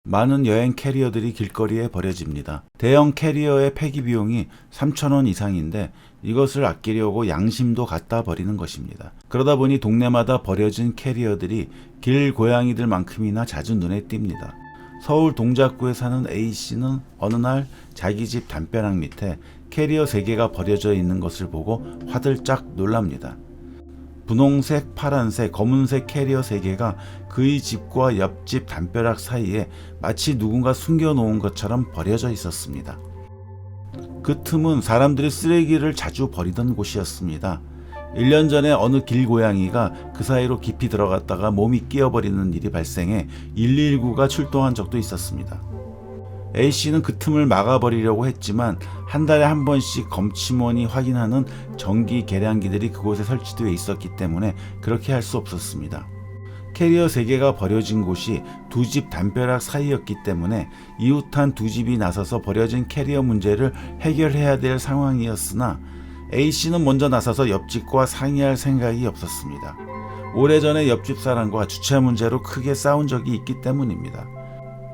많은 여행 캐리어들이 길거리에 버려집니다. 대형 캐리어의 폐기 비용이 3,000원 이상인데 이것을 아끼려고 양심도 갖다 버리는 것입니다. 그러다 보니 동네마다 버려진 캐리어들이 길고양이들만큼이나 자주 눈에 띕니다. 서울 동작구에 사는 A씨는 어느 날 자기 집 담벼락 밑에 캐리어 3개가 버려져 있는 것을 보고 화들짝 놀랍니다. 분홍색, 파란색, 검은색 캐리어 3개가 그의 집과 옆집 담벼락 사이에 마치 누군가 숨겨놓은 것처럼 버려져 있었습니다. 그 틈은 사람들이 쓰레기를 자주 버리던 곳이었습니다. 1년 전에 어느 길고양이가 그 사이로 깊이 들어갔다가 몸이 끼어버리는 일이 발생해 119가 출동한 적도 있었습니다. A씨는 그 틈을 막아버리려고 했지만 한 달에 한 번씩 검침원이 확인하는 정기 계량기들이 그곳에 설치되어 있었기 때문에 그렇게 할 수 없었습니다. 캐리어 3개가 버려진 곳이 두 집 담벼락 사이였기 때문에 이웃한 두 집이 나서서 버려진 캐리어 문제를 해결해야 될 상황이었으나 A씨는 먼저 나서서 옆집과 상의할 생각이 없었습니다. 오래전에 옆집 사람과 주차 문제로 크게 싸운 적이 있기 때문입니다.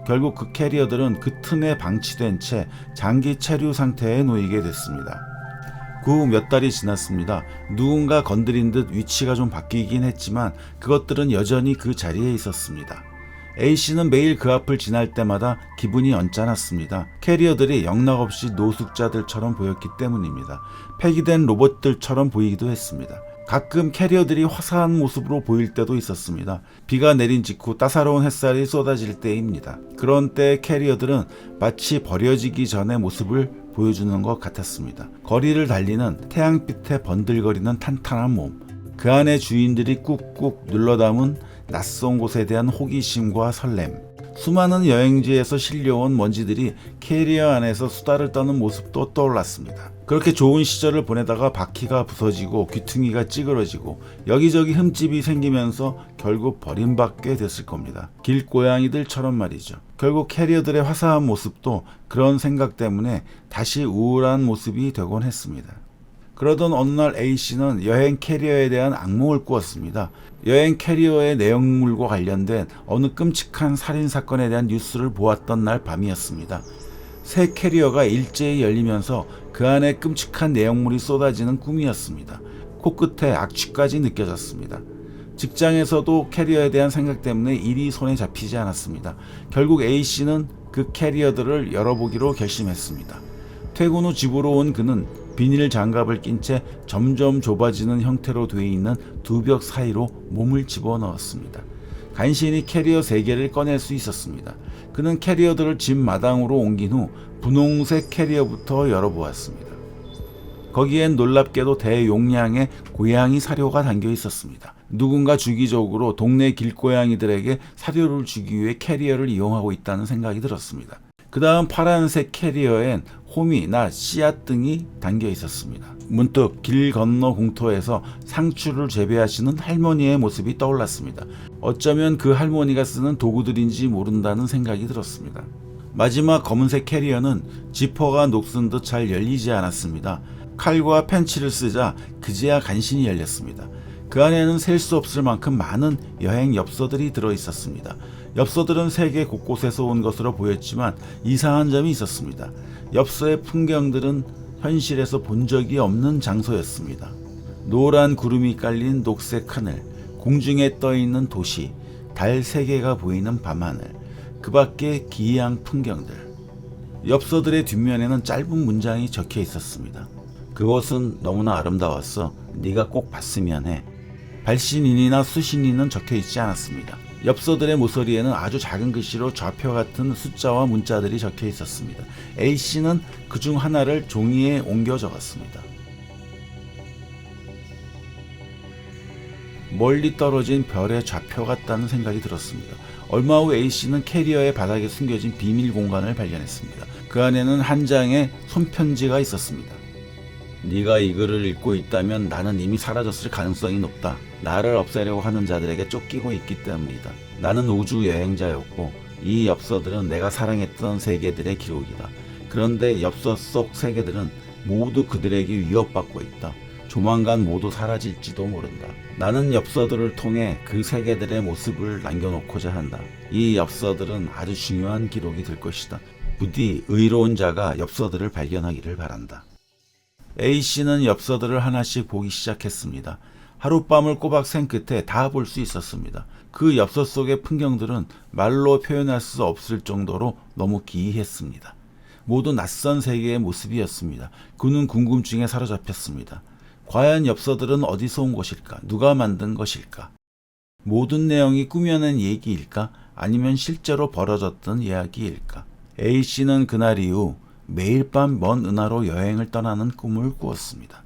결국 그 캐리어들은 그 틈에 방치된 채 장기 체류 상태에 놓이게 됐습니다. 그 후 몇 달이 지났습니다. 누군가 건드린 듯 위치가 좀 바뀌긴 했지만 그것들은 여전히 그 자리에 있었습니다. A씨는 매일 그 앞을 지날 때마다 기분이 언짢았습니다. 캐리어들이 영락없이 노숙자들처럼 보였기 때문입니다. 폐기된 로봇들처럼 보이기도 했습니다. 가끔 캐리어들이 화사한 모습으로 보일 때도 있었습니다. 비가 내린 직후 따사로운 햇살이 쏟아질 때입니다. 그런 때 캐리어들은 마치 버려지기 전의 모습을 보여주는 것 같았습니다. 거리를 달리는 태양빛에 번들거리는 탄탄한 몸, 그 안에 주인들이 꾹꾹 눌러담은 낯선 곳에 대한 호기심과 설렘, 수많은 여행지에서 실려온 먼지들이 캐리어 안에서 수다를 떠는 모습도 떠올랐습니다. 그렇게 좋은 시절을 보내다가 바퀴가 부서지고 귀퉁이가 찌그러지고 여기저기 흠집이 생기면서 결국 버림받게 됐을 겁니다. 길고양이들처럼 말이죠. 결국 캐리어들의 화사한 모습도 그런 생각 때문에 다시 우울한 모습이 되곤 했습니다. 그러던 어느 날 A씨는 여행 캐리어에 대한 악몽을 꾸었습니다. 여행 캐리어의 내용물과 관련된 어느 끔찍한 살인사건에 대한 뉴스를 보았던 날 밤이었습니다. 새 캐리어가 일제히 열리면서 그 안에 끔찍한 내용물이 쏟아지는 꿈이었습니다. 코끝에 악취까지 느껴졌습니다. 직장에서도 캐리어에 대한 생각 때문에 일이 손에 잡히지 않았습니다. 결국 A씨는 그 캐리어들을 열어보기로 결심했습니다. 퇴근 후 집으로 온 그는 비닐 장갑을 낀 채 점점 좁아지는 형태로 되어 있는 두 벽 사이로 몸을 집어넣었습니다. 간신히 캐리어 3개를 꺼낼 수 있었습니다. 그는 캐리어들을 집 마당으로 옮긴 후 분홍색 캐리어부터 열어보았습니다. 거기엔 놀랍게도 대용량의 고양이 사료가 담겨 있었습니다. 누군가 주기적으로 동네 길고양이들에게 사료를 주기 위해 캐리어를 이용하고 있다는 생각이 들었습니다. 그 다음 파란색 캐리어엔 호미나 씨앗 등이 담겨 있었습니다. 문득 길 건너 공터에서 상추를 재배하시는 할머니의 모습이 떠올랐습니다. 어쩌면 그 할머니가 쓰는 도구들인지 모른다는 생각이 들었습니다. 마지막 검은색 캐리어는 지퍼가 녹슨 듯 잘 열리지 않았습니다. 칼과 펜치를 쓰자 그제야 간신히 열렸습니다. 그 안에는 셀 수 없을 만큼 많은 여행 엽서들이 들어있었습니다. 엽서들은 세계 곳곳에서 온 것으로 보였지만 이상한 점이 있었습니다. 엽서의 풍경들은 현실에서 본 적이 없는 장소였습니다. 노란 구름이 깔린 녹색 하늘, 공중에 떠있는 도시, 달 3개가 보이는 밤하늘, 그 밖의 기이한 풍경들. 엽서들의 뒷면에는 짧은 문장이 적혀 있었습니다. 그곳은 너무나 아름다웠어. 네가 꼭 봤으면 해. 발신인이나 수신인은 적혀 있지 않았습니다. 엽서들의 모서리에는 아주 작은 글씨로 좌표 같은 숫자와 문자들이 적혀 있었습니다. A씨는 그중 하나를 종이에 옮겨 적었습니다. 멀리 떨어진 별의 좌표 같다는 생각이 들었습니다. 얼마 후 A씨는 캐리어의 바닥에 숨겨진 비밀 공간을 발견했습니다. 그 안에는 한 장의 손편지가 있었습니다. 네가 이 글을 읽고 있다면 나는 이미 사라졌을 가능성이 높다. 나를 없애려고 하는 자들에게 쫓기고 있기 때문이다. 나는 우주 여행자였고 이 엽서들은 내가 사랑했던 세계들의 기록이다. 그런데 엽서 속 세계들은 모두 그들에게 위협받고 있다. 조만간 모두 사라질지도 모른다. 나는 엽서들을 통해 그 세계들의 모습을 남겨놓고자 한다. 이 엽서들은 아주 중요한 기록이 될 것이다. 부디 의로운 자가 엽서들을 발견하기를 바란다. A씨는 엽서들을 하나씩 보기 시작했습니다. 하룻밤을 꼬박 샌 끝에 다 볼 수 있었습니다. 그 엽서 속의 풍경들은 말로 표현할 수 없을 정도로 너무 기이했습니다. 모두 낯선 세계의 모습이었습니다. 그는 궁금증에 사로잡혔습니다. 과연 엽서들은 어디서 온 것일까? 누가 만든 것일까? 모든 내용이 꾸며낸 얘기일까? 아니면 실제로 벌어졌던 이야기일까? A씨는 그날 이후 매일 밤 먼 은하로 여행을 떠나는 꿈을 꾸었습니다.